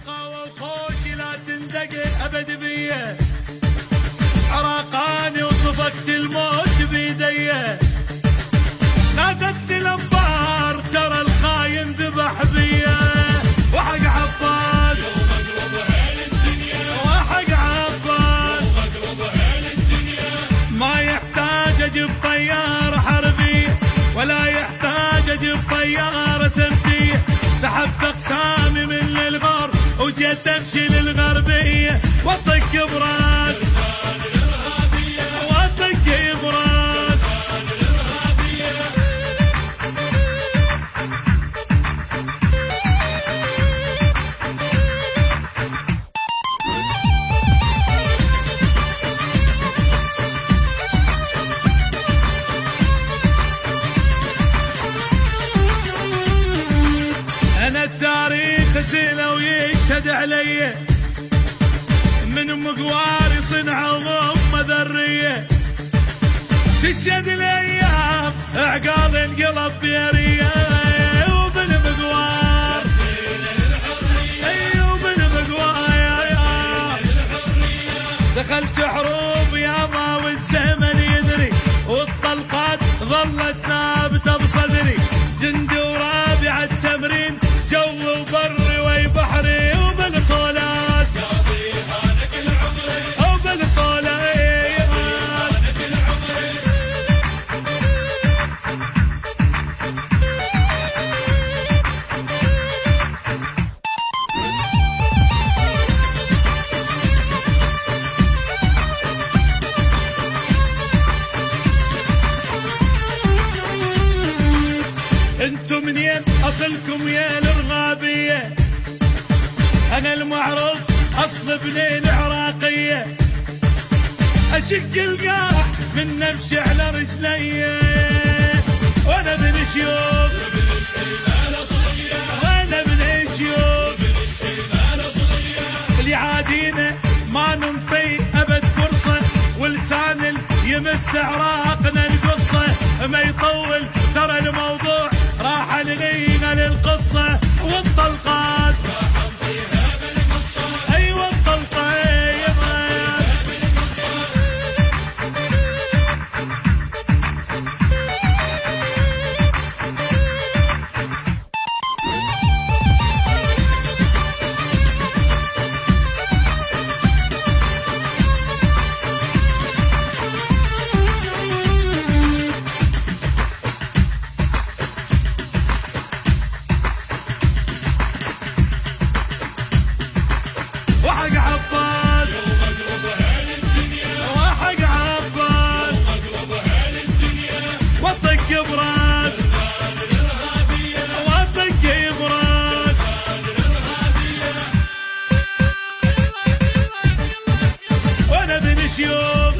شقاوة وخوشي لا تندق أبد بيه، عراقاني وصفقت الموت بيديه، نادتني الأنبار ترى الخاين ذبح بيه، وحق عباس وحق عباس ما يحتاج أجيب طيارة حربية ولا يحتاج أجيب طيارة سمتية، سحبت أقسامي من الغار وجيت أمشي للغربية وأطق براس وأطق براس. أنا التاريخ سيله ويشهد علي، من مقواري صنعة وضم ذرية، تشهد الأيام عقال انقلب بيرية، وبالمقوار وبالمقوار دخلت حروب ياما والزمن يدري، والطلقات ظلت نابتة بصدري، جندي ورابع التمرين جو وبري وبحري، وبالصولات وبالصولات انتم منين اصلكم يا الارغابيه؟ انا المعروف اصل بنين عراقيه، اشق القاح من نمشي على رجلي، وانا بن شيوخ وانا بن شيوخ اللي عادينا ما ننطي ابد فرصه، ولسان يمس عراقنا القصه ما يطول، ترى الموضوع راح نلينا للقصة والطلقات أيوة الطلقة وحق عباس وحق عباس وطق براس وطق براس. وانا بن شيوخ